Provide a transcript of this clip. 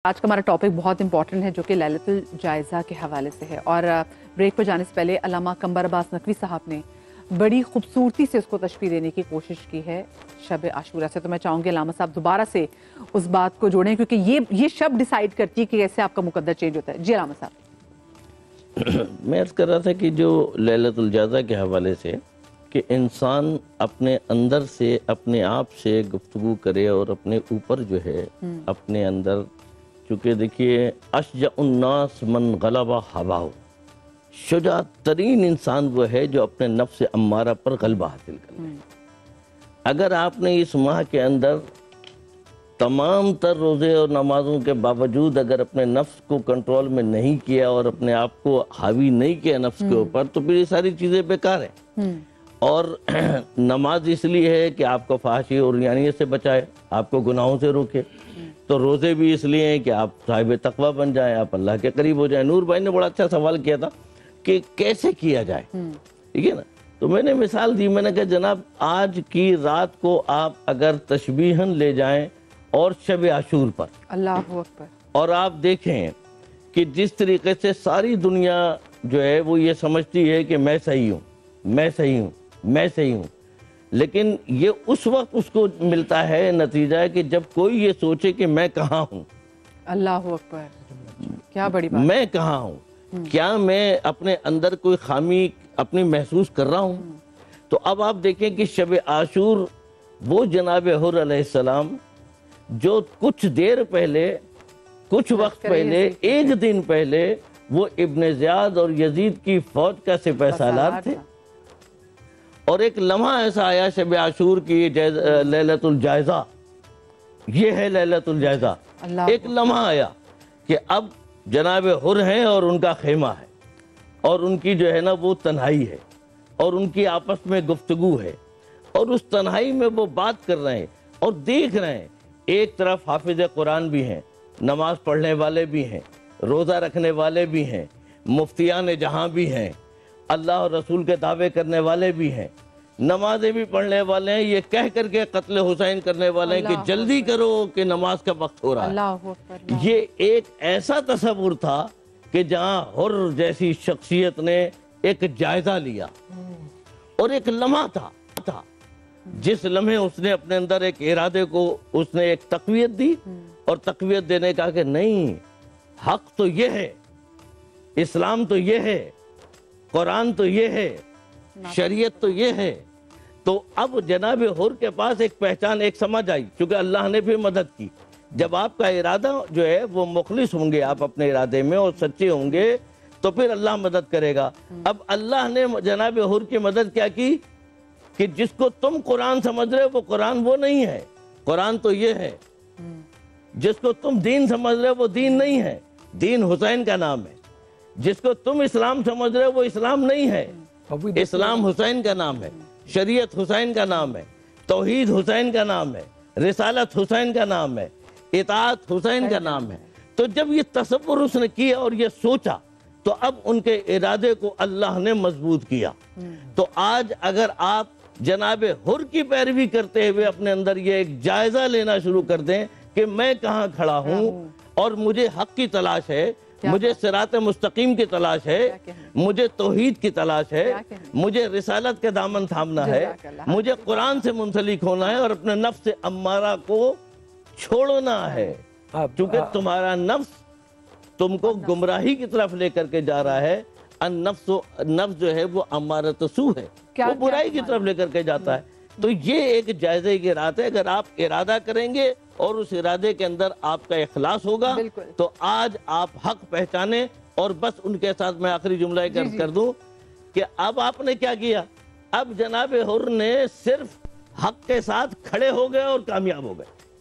آج کا ہمارا ٹاپک بہت امپورٹنٹ ہے جو کہ لیلۃ الجائزہ کے حوالے سے ہے، اور بریک پر جانے سے پہلے علامہ قمر عباس نقوی صاحب نے بڑی خوبصورتی سے اس کو تشبیہ دینے کی کوشش کی ہے شب عاشورہ سے. تو میں چاہوں گی علامہ صاحب دوبارہ سے اس بات کو جوڑیں کیونکہ یہ شب ڈیسائیڈ کرتی ہے کہ کیسے آپ کا مقدر چینج ہوتا ہے. جی علامہ صاحب. میں عرض کر رہا تھا کہ جو لیلۃ الجائزہ کے حوالے سے کہ انسان اپنے اندر سے اپنے آپ سے گفتگو کرے اور اپنے اوپر جو ہے اپنے اندر، چونکہ دیکھیے اشجع الناس من غلب ہواہ، شجاع ترین انسان وہ ہے جو اپنے نفس امارہ پر غلبہ حاصل کر لے. اگر آپ نے اس ماہ کے اندر تمام تر روزے اور نمازوں کے باوجود اگر اپنے نفس کو کنٹرول میں نہیں کیا اور اپنے آپ کو حاوی نہیں کیا نفس کے اوپر، تو پھر یہ ساری چیزیں بیکار ہیں. اور نماز اس لیے ہے کہ آپ کو فحاشی اور عریانیت سے بچائے، آپ کو گناہوں سے روکے. تو روزے بھی اس لیے ہیں کہ آپ صاحب تقویٰ بن جائیں، آپ اللہ کے قریب ہو جائیں. نور بھائی نے بڑا اچھا سوال کیا تھا کہ کیسے کیا جائے، ٹھیک ہے نا. تو میں نے مثال دی، میں نے کہا جناب آج کی رات کو آپ اگر تشبیہاً لے جائیں اور شب عاشور پر، اللہ اکبر، اور آپ دیکھیں کہ جس طریقے سے ساری دنیا جو ہے وہ یہ سمجھتی ہے کہ میں صحیح ہوں، میں صحیح ہوں، میں صحیح ہوں، لیکن یہ اس وقت اس کو ملتا ہے نتیجہ ہے کہ جب کوئی یہ سوچے کہ میں کہاں ہوں. اللہ اکبر، کیا بڑی بات. میں کہاں ہوں، کیا میں اپنے اندر کوئی خامی اپنی محسوس کر رہا ہوں. تو اب آپ دیکھیں کہ شب عاشور وہ جناب حر علیہ السلام جو کچھ دیر پہلے، کچھ وقت پہلے، ایک دن پہلے وہ ابن زیاد اور یزید کی فوج کا سپہ سالار تھے، اور ایک لمحہ ایسا آیا شب عاشور کی لیلۃ الجائزہ، یہ ہے لیلۃ الجائزہ. ایک لمحہ آیا کہ اب جناب حر ہیں اور ان کا خیمہ ہے، اور ان کی جو ہے نا وہ تنہائی ہے، اور ان کی آپس میں گفتگو ہے، اور اس تنہائی میں وہ بات کر رہے ہیں اور دیکھ رہے ہیں. ایک طرف حافظ قرآن بھی ہیں، نماز پڑھنے والے بھی ہیں، روزہ رکھنے والے بھی ہیں، مفتیان جہاں بھی ہیں، اللہ اور رسول کے دعوے کرنے والے بھی ہیں، نمازیں بھی پڑھنے والے ہیں، یہ کہہ کر کے قتل حسین کرنے والے ہیں کہ جلدی کرو کہ نماز کا وقت ہو رہا ہے. یہ ایک ایسا تصور تھا کہ جہاں حر جیسی شخصیت نے ایک جائزہ لیا، اور ایک لمحہ تھا جس لمحے اس نے اپنے اندر ایک ارادے کو اس نے ایک تقویت دی، اور تقویت دینے کا کہ نہیں، حق تو یہ ہے، اسلام تو یہ ہے، قرآن تو یہ ہے، شریعت تو یہ ہے. تو اب جناب حر کے پاس ایک پہچان، ایک سمجھ آئی، چونکہ اللہ نے بھی مدد کی. جب آپ کا ارادہ جو ہے وہ مخلص ہوں گے آپ اپنے ارادے میں اور سچے ہوں گے تو پھر اللہ مدد کرے گا. اب اللہ نے جناب حر کی مدد کیا کی کہ جس کو تم قرآن سمجھ رہے ہو وہ قرآن وہ نہیں ہے، قرآن تو یہ ہے. جس کو تم دین سمجھ رہے ہو وہ دین نہیں ہے، دین حسین کا نام ہے. جس کو تم اسلام سمجھ رہے ہو وہ اسلام نہیں ہے، اسلام حسین کا نام ہے، شریعت حسین کا نام ہے، توحید حسین کا نام ہے، رسالت حسین کا نام ہے، اطاعت حسین کا نام ہے. تو جب یہ تصور اس نے کیا اور یہ سوچا تو اب ان کے ارادے کو اللہ نے مضبوط کیا. تو آج اگر آپ جناب حر کی پیروی کرتے ہوئے اپنے اندر یہ ایک جائزہ لینا شروع کر دیں کہ میں کہاں کھڑا ہوں اور مجھے حق کی تلاش ہے، مجھے صراط مستقیم کی تلاش ہے، مجھے توحید کی تلاش ہے، مجھے رسالت کے دامن تھامنا ہے، مجھے قرآن سے منسلک ہونا ہے اور اپنے نفس امارہ کو چھوڑنا ہے. چونکہ تمہارا نفس تم کو گمراہی کی طرف لے کر کے جا رہا ہے. نفس جو ہے وہ امارۃ سوء ہے، وہ برائی کی طرف لے کر کے جاتا ہے. تو یہ ایک جائزے کی رات ہے. اگر آپ ارادہ کریں گے اور اس ارادے کے اندر آپ کا اخلاص ہوگا تو آج آپ حق پہچانے. اور بس ان کے ساتھ میں آخری جملہ کر دوں کہ اب آپ نے کیا کیا، اب جناب حر نے صرف حق کے ساتھ کھڑے ہو گئے اور کامیاب ہو گئے.